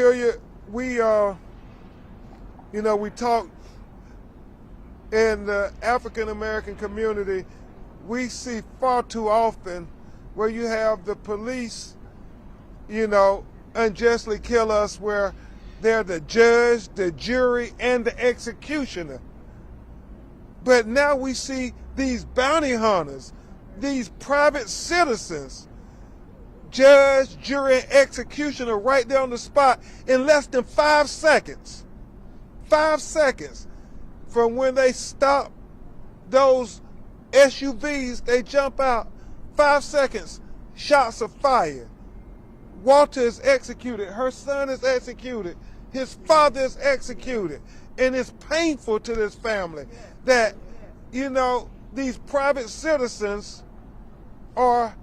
We, we talk in the African American community, we see far too often where you have the police, unjustly kill us, where they're the judge, the jury, and the executioner. But now we see these bounty hunters, these private citizens, judge, jury, and executioner right there on the spot in less than 5 seconds. 5 seconds from when they stop those SUVs, they jump out. 5 seconds, shots of fire. Walter is executed. Her son is executed. His father is executed. And it's painful to this family that, these private citizens are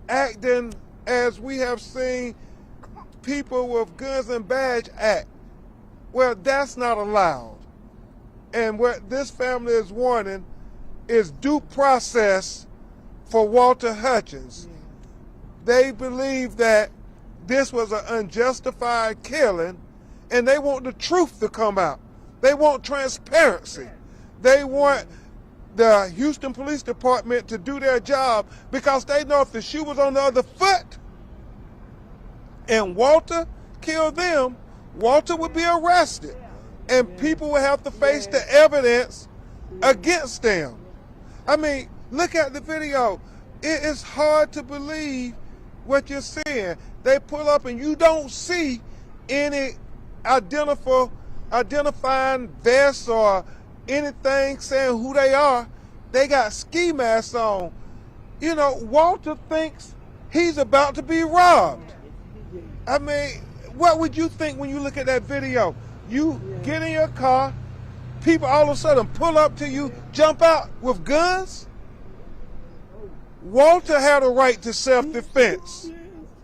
acting as we have seen people with guns and badge act. Well, that's not allowed. And what this family is wanting is due process for Walter Hutchins. They believe that this was an unjustified killing, and they want the truth to come out. They want transparency. They want the Houston Police Department to do their job, because they know if the shoe was on the other foot and Walter killed them, Walter would be arrested, and people would have to face the evidence against them. I mean, look at the video. It is hard to believe what you're seeing. They pull up and you don't see any identifying vests or anything saying who they are. They got ski masks on. Walter thinks he's about to be robbed. I mean, what would you think when you look at that video? You get in your car, people all of a sudden pull up to you, jump out with guns? Walter had a right to self-defense.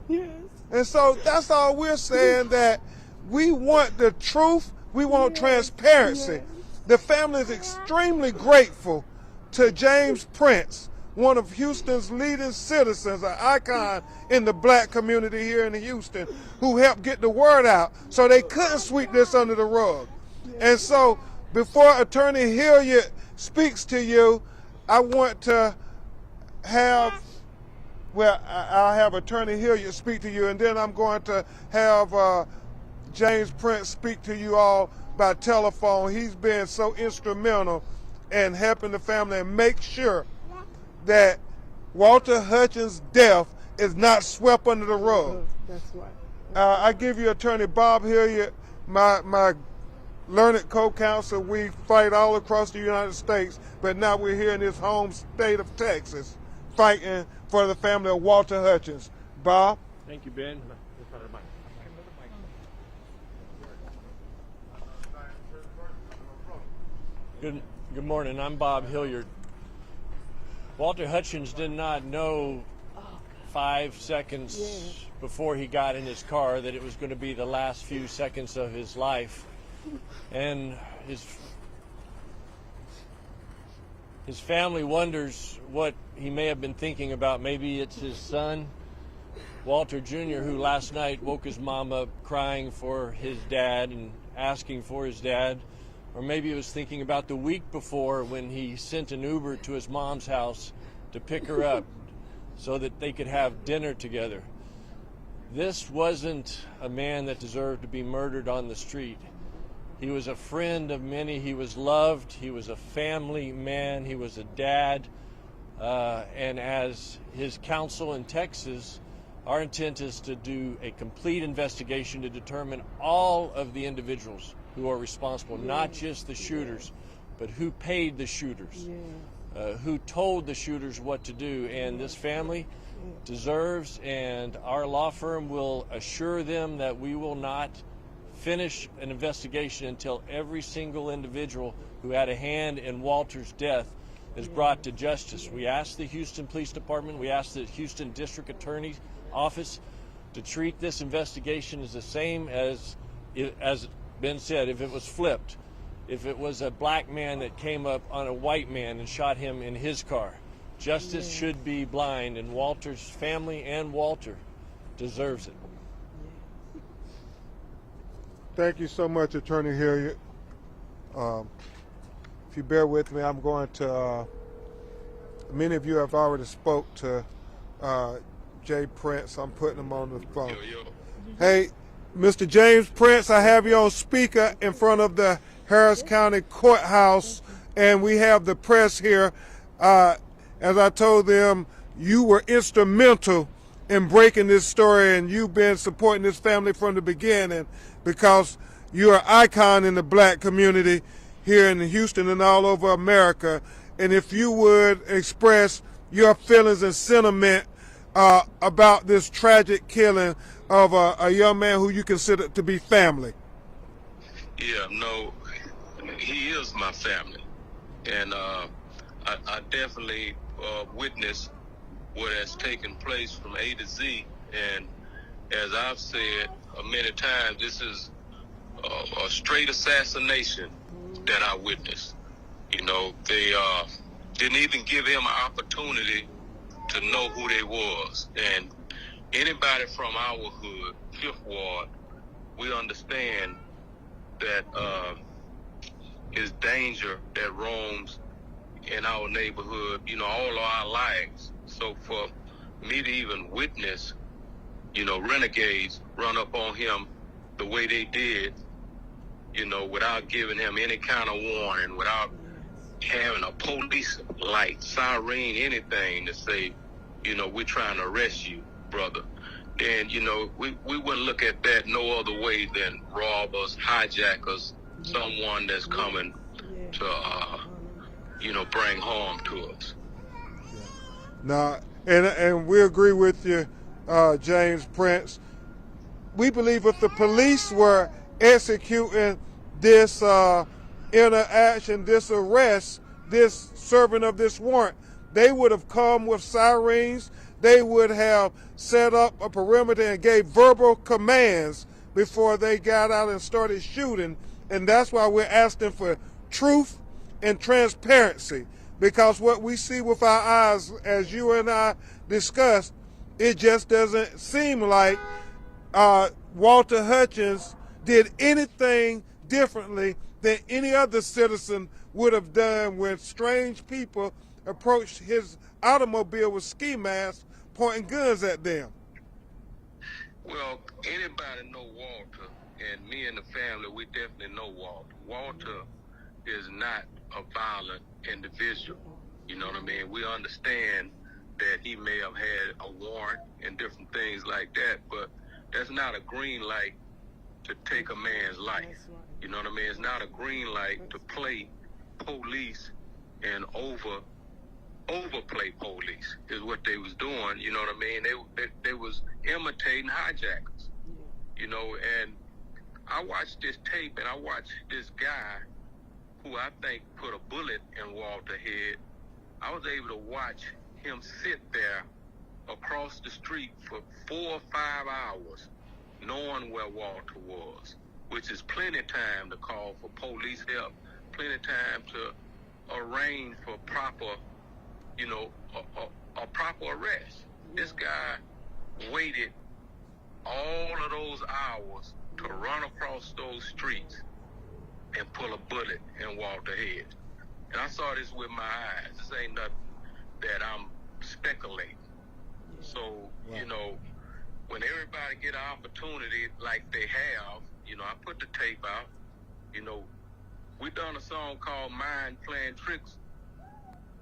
And so that's all we're saying, that we want the truth, we want transparency. The family is extremely grateful to James Prince, one of Houston's leading citizens, an icon in the black community here in Houston, who helped get the word out so they couldn't sweep this under the rug. And so before Attorney Hilliard speaks to you, I want to have, I'll have Attorney Hilliard speak to you, and then I'm going to have James Prince speak to you all by telephone. He's been so instrumental in helping the family and make sure that Walter Hutchins' death is not swept under the rug. That's right. I give you Attorney Bob Hilliard, my learned co-counsel. We fight all across the United States, but now we're here in this home state of Texas fighting for the family of Walter Hutchins. Bob? Thank you, Ben. Good morning. I'm Bob Hilliard. Walter Hutchins did not know 5 seconds before he got in his car that it was going to be the last few seconds of his life. And his family wonders what he may have been thinking about. Maybe it's his son, Walter Jr., who last night woke his mom up crying for his dad and asking for his dad. Or maybe he was thinking about the week before when he sent an Uber to his mom's house to pick her up so that they could have dinner together. This wasn't a man that deserved to be murdered on the street. He was a friend of many. He was loved. He was a family man. He was a dad. And as his counsel in Texas, our intent is to do a complete investigation to determine all of the individuals who are responsible, not just the shooters, but who paid the shooters, who told the shooters what to do. And this family deserves, and our law firm will assure them that we will not finish an investigation until every single individual who had a hand in Walter's death is brought to justice. We asked the Houston Police Department, we asked the Houston District Attorney's Office to treat this investigation as the same as Ben said, if it was flipped, if it was a black man that came up on a white man and shot him in his car. Justice should be blind, and Walter's family and Walter deserves it. Thank you so much, Attorney Hilliard. If you bear with me, I'm going to, many of you have already spoke to Jay Prince. I'm putting him on the phone. Hey, Mr. James Prince, I have you on speaker in front of the Harris County Courthouse, and we have the press here. As I told them, you were instrumental in breaking this story, and you've been supporting this family from the beginning because you're an icon in the black community here in Houston and all over America. And if you would express your feelings and sentiment about this tragic killing of a young man who you consider to be family. Yeah, no, he is my family. And I definitely witnessed what has taken place from A to Z. And as I've said many times, this is a straight assassination that I witnessed. You know, they didn't even give him an opportunity to know who they was. And anybody from our hood, Fifth Ward, we understand that is danger that roams in our neighborhood, you know, all of our lives. So for me to even witness, you know, renegades run up on him the way they did, you know, without giving him any kind of warning, without having a police light, siren, anything to say, you know, we're trying to arrest you, brother. Then, you know, we wouldn't look at that no other way than robbers, hijackers, someone that's coming to, you know, bring harm to us. Now, and we agree with you, James Prince. We believe if the police were executing this interaction, this arrest, this serving of this warrant, they would have come with sirens. They would have set up a perimeter and gave verbal commands before they got out and started shooting. And that's why we're asking for truth and transparency, because what we see with our eyes, as you and I discussed, it just doesn't seem like Walter Hutchins did anything differently than any other citizen would have done when strange people approached his automobile with ski masks pointing guns at them. Well, anybody know Walter, and me and the family, we definitely know Walter. Walter is not a violent individual. You know what I mean? We understand that he may have had a warrant and different things like that, but that's not a green light to take a man's life. You know what I mean? It's not a green light to play police and overplay police is what they was doing. You know what I mean? They was imitating hijackers. You know, and I watched this tape and I watched this guy who I think put a bullet in Walter's head. I was able to watch him sit there across the street for 4 or 5 hours knowing where Walter was, which is plenty time to call for police help, plenty time to arrange for proper, you know, a proper arrest. This guy waited all of those hours to run across those streets and pull a bullet in Walter's head. And I saw this with my eyes. This ain't nothing that I'm speculating. So, you know, when everybody get an opportunity like they have, you know, I put the tape out. You know, we done a song called Mind Playing Tricks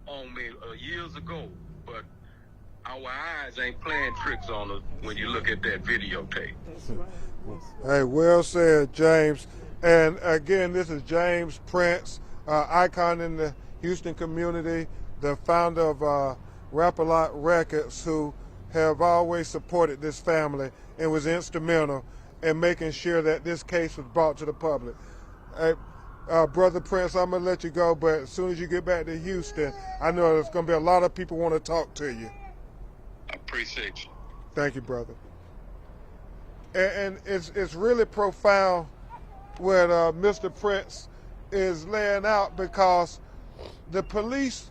on Me years ago, but our eyes ain't playing tricks on us when you look at that videotape. Hey, well said, James. And again, this is James Prince, icon in the Houston community, the founder of Rap-A-Lot Records, who have always supported this family and was instrumental in making sure that this case was brought to the public. Hey, Brother Prince, I'm going to let you go, but as soon as you get back to Houston, I know there's going to be a lot of people want to talk to you. I appreciate you. Thank you, brother. And it's really profound what Mr. Prince is laying out, because the police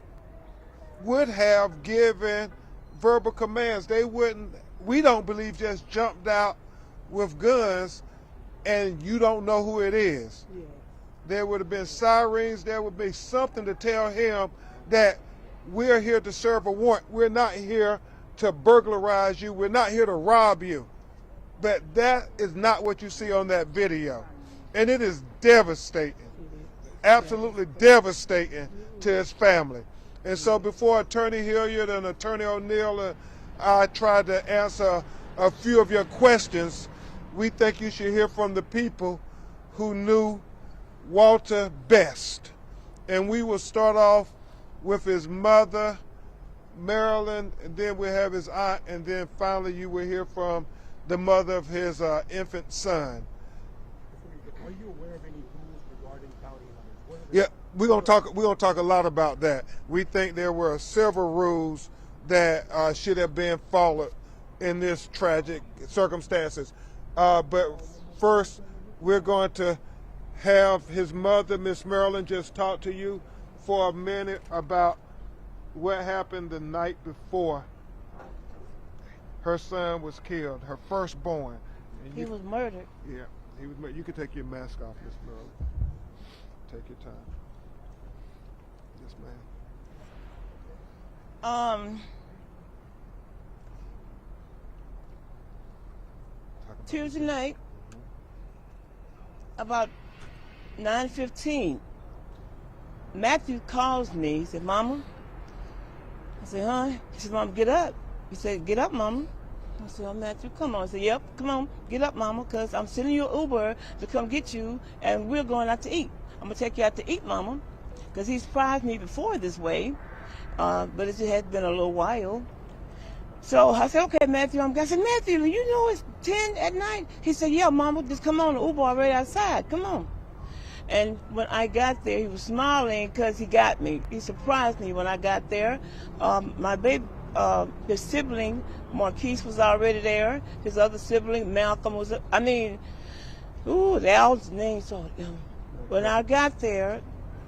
would have given verbal commands. They wouldn't, we don't believe, just jumped out with guns and you don't know who it is. Yeah. There would have been sirens. There would be something to tell him that we're here to serve a warrant. We're not here to burglarize you. We're not here to rob you. But that is not what you see on that video. And it is devastating, absolutely devastating to his family. And so before Attorney Hilliard and Attorney O'Neill and I tried to answer a few of your questions, we think you should hear from the people who knew Walter best. And we will start off with his mother, Marilyn, and then we'll have his aunt, and then finally you will hear from the mother of his infant son. Are you aware of any rules regarding bounty hunters? Yeah, we're gonna talk a lot about that. We think there were several rules that should have been followed in this tragic circumstances. But first, we're going to have his mother, Miss Marilyn, just talk to you for a minute about what happened the night before her son was killed, her firstborn. He was murdered. Yeah, he was. You can take your mask off, Miss Marilyn. Take your time. Yes, ma'am. Tuesday night, about 9:15, Matthew calls me. He said, "Mama." I said, "Huh?" He said, "Mama, get up." He said, "Get up, Mama." I said, "Oh, Matthew, come on." I said, "Yep, come on, get up, Mama, because I'm sending you an Uber to come get you, and we're going out to eat. I'm going to take you out to eat, Mama," because he surprised me before this way, but it had been a little while. So I said, "Okay, Matthew." I said, "Matthew, you know it's 10 at night?" He said, "Yeah, Mama, just come on, the Uber already outside, come on." And when I got there, he was smiling because he got me. He surprised me when I got there. My baby, his sibling, Marquise, was already there. His other sibling, Malcolm, was, they all names. So, when I got there,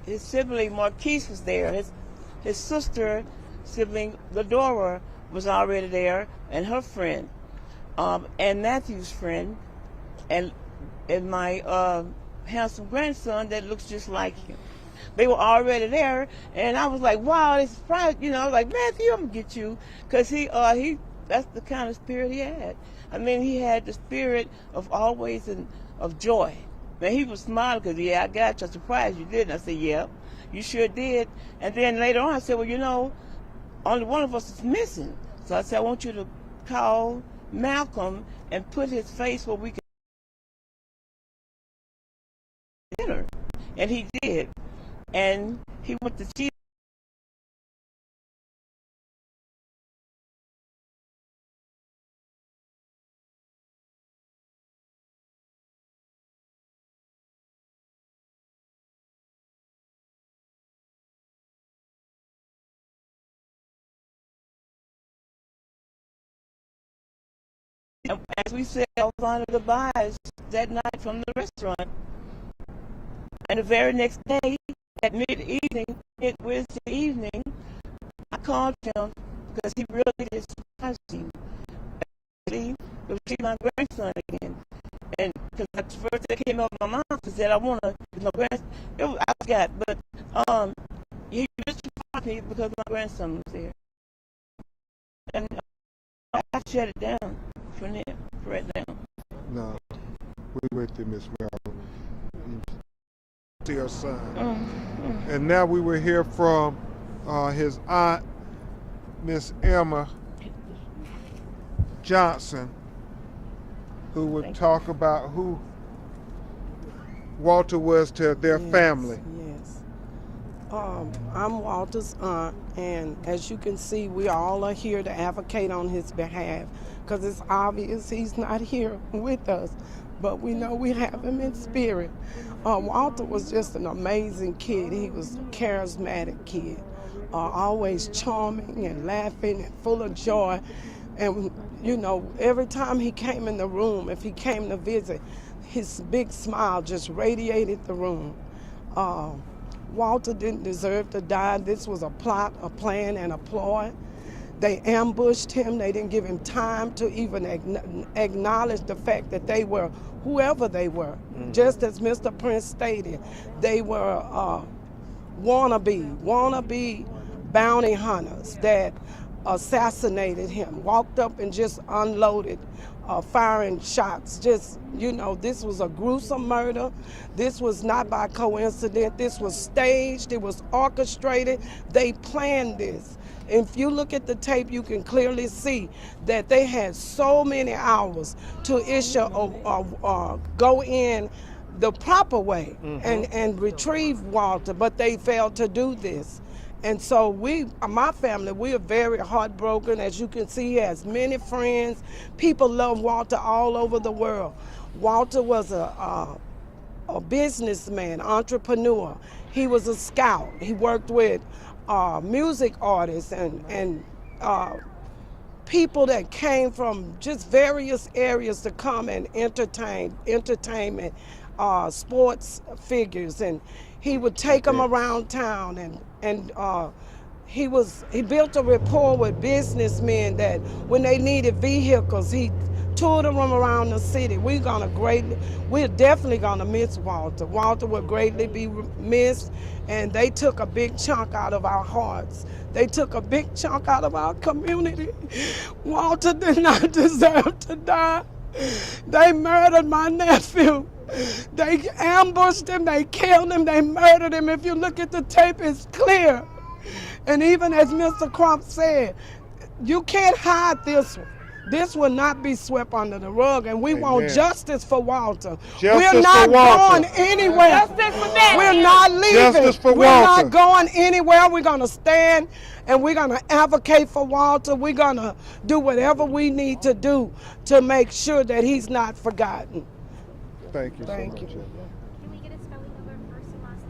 his sibling, Marquise, was there. His sister, sibling, Ladora, was already there, and her friend, and Matthew's friend, and my handsome grandson that looks just like him. They were already there, and I was like, wow, they surprised, like, Matthew, I'm gonna get you, because that's the kind of spirit he had. He had the spirit of always and of joy. Man, he was smiling because, "Yeah, I got you, I surprised you, didn't I?" I said, "Yeah, you sure did." And then later on, I said, "Well, only one of us is missing." So I said, "I want you to call Malcolm and put his face where we can dinner." And he did. And he went to see. And as we said our final goodbyes that night from the restaurant, and the very next day, at Wednesday evening, I called him because he really did surprise me. It was my grandson again. And because the first thing that came out of my mouth was that I want to, my grandson, I forgot, but he just surprised me because my grandson was there. And I shut it down from there, right now. No, we with you, Miss Marilyn. See her son. And now we will hear from his aunt, Miss Emma Johnson, who would talk about who Walter was to their family. Yes. I'm Walter's aunt, and as you can see, we all are here to advocate on his behalf, because it's obvious he's not here with us, but we know we have him in spirit. Walter was just an amazing kid. He was a charismatic kid, always charming and laughing and full of joy. And, every time he came in the room, if he came to visit, his big smile just radiated the room. Walter didn't deserve to die. This was a plot, a plan, and a ploy. They ambushed him. They didn't give him time to even acknowledge the fact that they were whoever they were. Just as Mr. Prince stated, they were wannabe bounty hunters that assassinated him, walked up and just unloaded, firing shots. Just, you know, this was a gruesome murder. This was not by coincidence. This was staged. It was orchestrated. They planned this. If you look at the tape, you can clearly see that they had so many hours to issue or go in the proper way and retrieve Walter, but they failed to do this. And so my family, we are very heartbroken. As you can see, he has many friends. People love Walter all over the world. Walter was a businessman, entrepreneur. He was a scout. He worked with music artists and people that came from just various areas to come and entertainment, sports figures, and he would take them around town, and he built a rapport with businessmen that when they needed vehicles, he toured them around the city. We're definitely gonna miss Walter. Walter will greatly be missed, and they took a big chunk out of our hearts. They took a big chunk out of our community. Walter did not deserve to die. They murdered my nephew. They ambushed him, they killed him, they murdered him. If you look at the tape, it's clear. And even as Mr. Crump said, you can't hide this one. This will not be swept under the rug, and we want justice for Walter. We're not going anywhere. Justice for Ben. We're not leaving. Justice for We're Walter. not going anywhere. We're going to stand and we're going to advocate for Walter. We're going to do whatever we need to do to make sure that he's not forgotten. Thank you Thank so much. you. Can we get a spelling of our first and last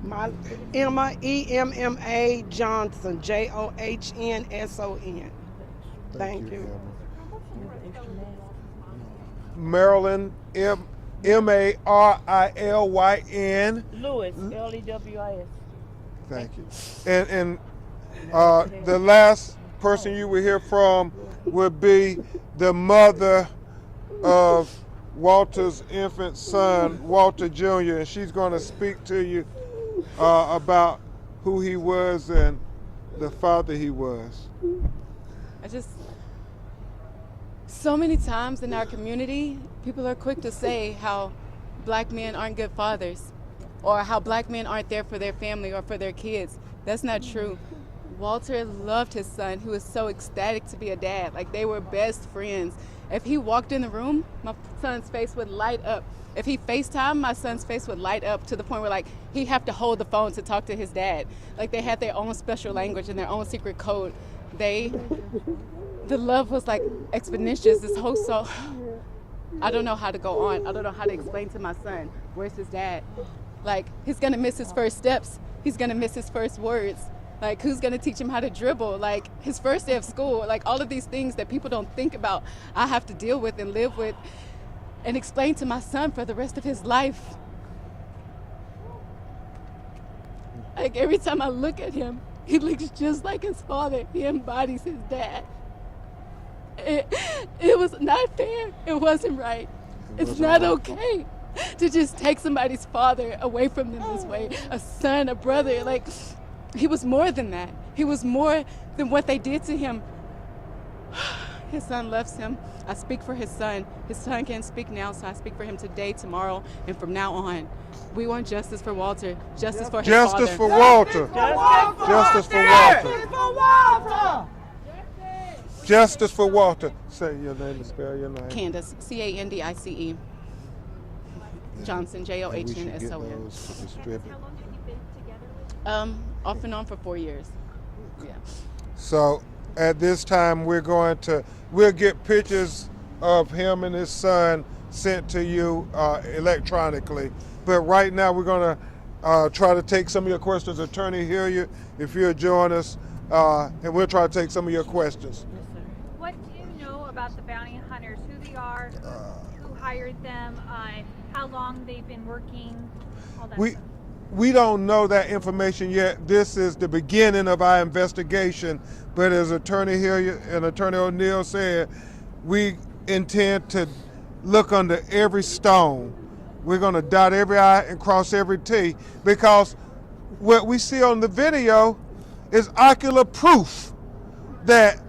name? My Emma, EMMA Johnson, JOHNSON. Thank you. Marilyn, MARILYN. Lewis, LEWIS. Thank you. And the last person you will hear from would be the mother of Walter's infant son, Walter Jr., and she's going to speak to you about who he was and the father he was. So many times in our community, people are quick to say how black men aren't good fathers or how black men aren't there for their family or for their kids. That's not true. Walter loved his son. He was so ecstatic to be a dad. Like, they were best friends. If he walked in the room, my son's face would light up. If he FaceTimed, my son's face would light up to the point where, like, he'd have to hold the phone to talk to his dad. Like, they had their own special language and their own secret code. The love was like exponential. This whole I don't know how to go on. I don't know how to explain to my son, where's his dad? Like, he's gonna miss his first steps. He's gonna miss his first words. Like, who's gonna teach him how to dribble? Like, his first day of school, like all of these things that people don't think about, I have to deal with and live with and explain to my son for the rest of his life. Like, every time I look at him, he looks just like his father. He embodies his dad. It was not fair. It wasn't right. It's not okay to just take somebody's father away from them this way. A son, a brother, like, he was more than that. He was more than what they did to him. His son loves him. I speak for his son. His son can't speak now, so I speak for him today, tomorrow, and from now on. We want justice for Walter. Justice for his father. Justice for Walter. Justice for Walter. Justice for Walter. Say your name and spell your name. Candace, Candice. Johnson, And we should get JOHNSON. those distributed. How long have you been together with? Off and on for 4 years. Yeah. So at this time, we'll get pictures of him and his son sent to you electronically. But right now, we're going to try to take some of your questions. Attorney Hilliard, if you'll join us, and we'll try to take some of your questions. What do you know about the bounty hunters? Who they are? Who hired them? How long they've been working? All that stuff. We don't know that information yet. This is the beginning of our investigation, but as Attorney Hilliard and Attorney O'Neill said, we intend to look under every stone. We're going to dot every I and cross every T, because what we see on the video is ocular proof that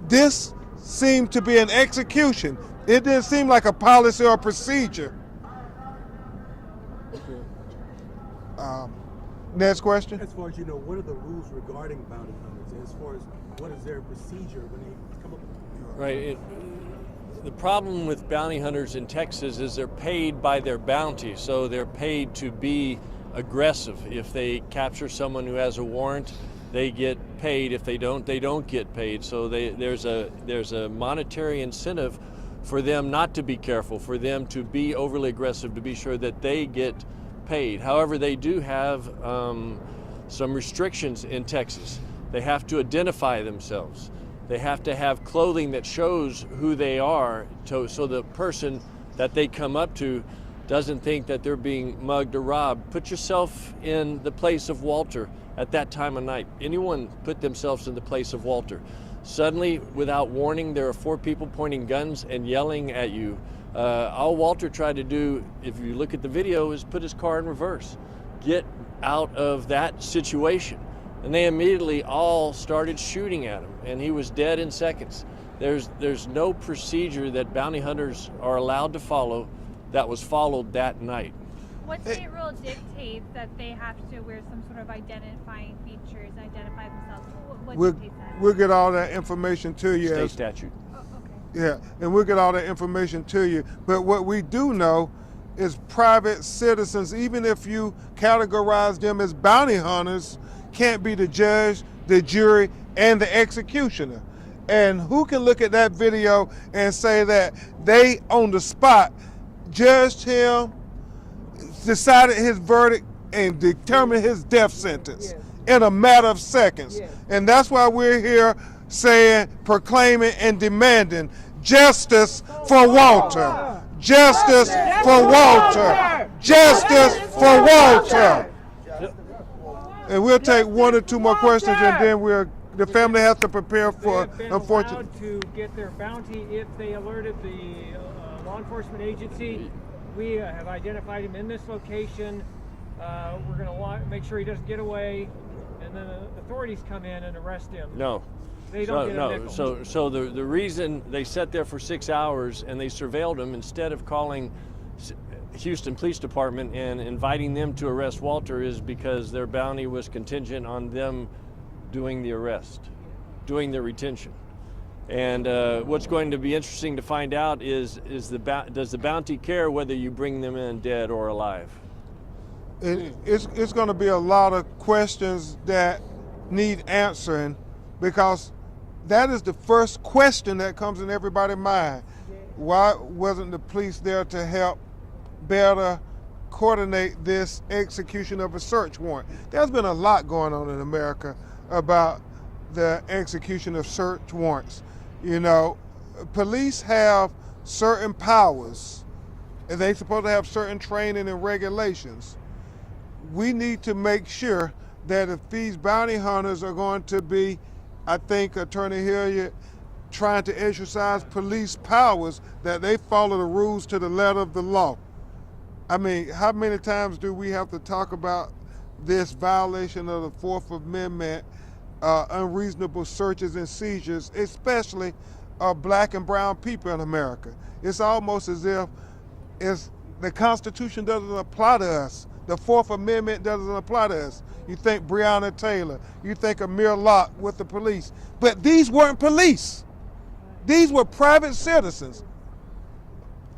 this seemed to be an execution. It didn't seem like a policy or procedure. Next question. As far as you know, what are the rules regarding bounty hunters? As far as what is their procedure when they come up with Right. The problem with bounty hunters in Texas is they're paid by their bounty, so they're paid to be aggressive. If they capture someone who has a warrant, they get paid. If they don't get paid. So there's a monetary incentive for them not to be careful, for them to be overly aggressive, to be sure that they get paid. However, they do have some restrictions in Texas. They have to identify themselves. They have to have clothing that shows who they are, so the person that they come up to doesn't think that they're being mugged or robbed. Put yourself in the place of Walter at that time of night. Anyone put themselves in the place of Walter. Suddenly, without warning, there are 4 people pointing guns and yelling at you. All Walter tried to do, if you look at the video, is put his car in reverse. Get out of that situation. And they immediately all started shooting at him, and he was dead in seconds. There's no procedure that bounty hunters are allowed to follow that was followed that night. What state rule dictates that they have to wear some sort of identifying features, identify themselves? What dictates that? We'll get all that information to you. State statute. Oh, okay. Yeah, and we'll get all that information to you. But what we do know is private citizens, even if you categorize them as bounty hunters, can't be the judge, the jury, and the executioner. And who can look at that video and say that they, on the spot, judged him, decided his verdict, and determined his death sentence in a matter of seconds? And that's why we're here saying, proclaiming, and demanding justice for Walter. Justice for Walter. Justice for Walter. And we'll take 1 or 2 more questions, and then the family has to prepare for, unfortunately. They have been allowed to get their bounty if they alerted the law enforcement agency. We have identified him in this location. We're going to make sure he doesn't get away, and then the authorities come in and arrest him. No. They don't get a nickel. So the reason they sat there for 6 hours and they surveilled him instead of calling Houston Police Department and inviting them to arrest Walter is because their bounty was contingent on them doing the arrest, doing the retention. And what's going to be interesting to find out is does the bounty care whether you bring them in dead or alive? It's going to be a lot of questions that need answering, because that is the first question that comes in everybody's mind. Why wasn't the police there to help better coordinate this execution of a search warrant? There's been a lot going on in America about the execution of search warrants. You know, police have certain powers, and they're supposed to have certain training and regulations. We need to make sure that if these bounty hunters are going to be, I think Attorney Hilliard, trying to exercise police powers, that they follow the rules to the letter of the law. I mean, how many times do we have to talk about this violation of the 4th Amendment, unreasonable searches and seizures, especially black and brown people in America? It's almost as if the Constitution doesn't apply to us. The 4th Amendment doesn't apply to us. You think Breonna Taylor, you think Amir Locke with the police, but these weren't police. These were private citizens.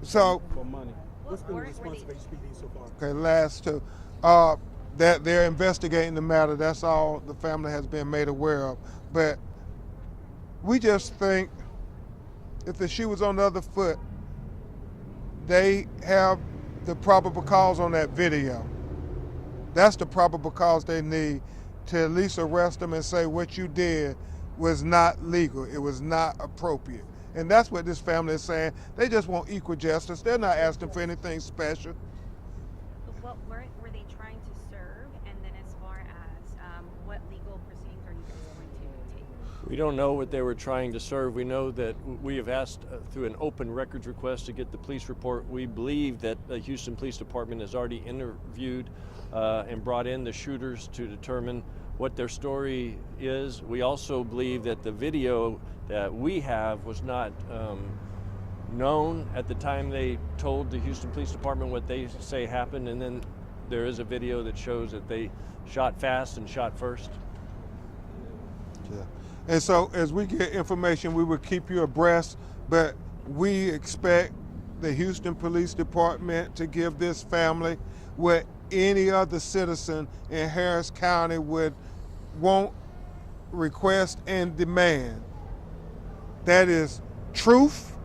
So, for money? What's been the response of HPD so far? okay, last 2. That they're investigating the matter. That's all the family has been made aware of. But we just think if the shoe was on the other foot, they have the probable cause on that video. That's the probable cause they need to at least arrest them and say what you did was not legal. It was not appropriate. And that's what this family is saying. They just want equal justice. They're not asking for anything special. What were they trying to serve, We don't know what they were trying to serve. We know that we have asked through an open records request to get the police report. We believe that the Houston Police Department has already interviewed and brought in the shooters to determine what their story is. We also believe that the video that we have was not known at the time they told the Houston Police Department what they say happened, and then there is a video that shows that they shot fast and shot first. Yeah. And so as we get information, we will keep you abreast, but we expect the Houston Police Department to give this family what any other citizen in Harris County would want, request, and demand. That is truth,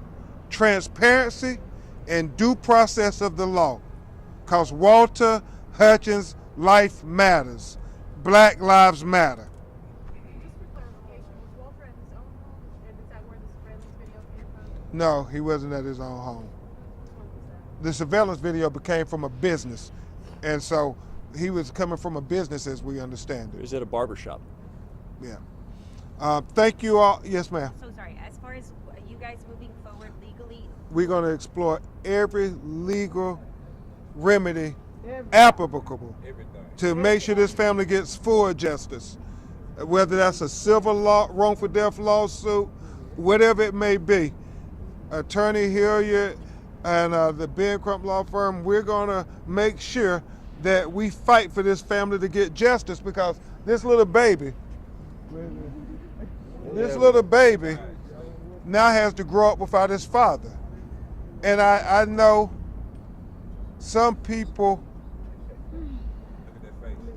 transparency, and due process of the law. Because Walter Hutchins' life matters. Black lives matter. No, he wasn't at his own home. The surveillance video became from a business, and so he was coming from a business as we understand it. It was at a barber shop. Yeah. Thank you all. Yes, ma'am. So sorry, as far as you guys moving forward legally? We're going to explore every legal remedy applicable to make sure this family gets full justice, whether that's a civil law, wrongful death lawsuit, whatever it may be. Attorney Hilliard and the Ben Crump law firm, we're going to make sure that we fight for this family to get justice, because this little baby now has to grow up without his father. And I know some people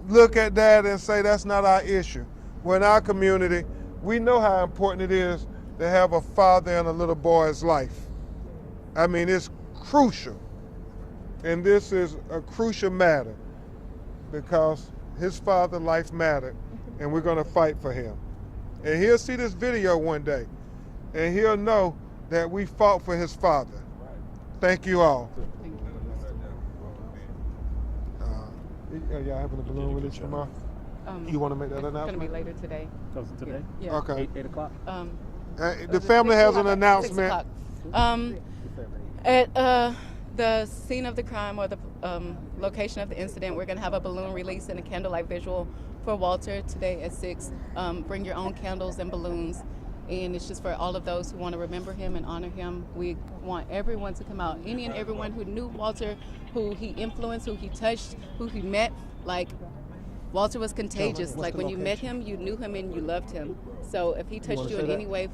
look at that and say that's not our issue. Well, in our community, we know how important it is to have a father in a little boy's life. I mean, it's crucial. And this is a crucial matter because his father's life mattered, and we're going to fight for him. And he'll see this video one day, and he'll know that we fought for his father. Thank you all. Y'all having a balloon release tomorrow? You want to make that announcement? It's going to be later today. Today? Yeah. Okay. 8 o'clock? The family has an announcement. 6 o'clock. At the scene of the crime, or the location of the incident, we're going to have a balloon release and a candlelight visual for Walter today at 6. Bring your own candles and balloons. And it's just for all of those who want to remember him and honor him. We want everyone to come out. Any and everyone who knew Walter, who he influenced, who he touched, who he met. Like, Walter was contagious. Like, when you met him, you knew him and you loved him. So if he touched you in any way,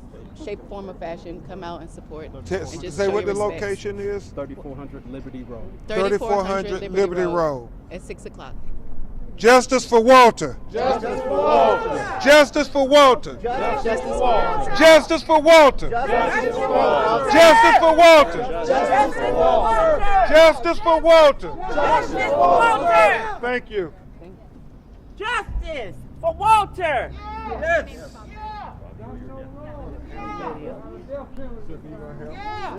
shape, form, or fashion, come out and support. And just Say show what the your respect. location is? 3400 Liberty Road. 3400 Liberty Road. At 6 o'clock. Justice for Walter. Justice for Walter. Justice for Walter. Justice for Walter. Justice for Walter. Justice for Walter. Justice for Walter. Justice for Walter. Justice for Walter. Justice for Walter. Thank you. Justice for Walter. Yes.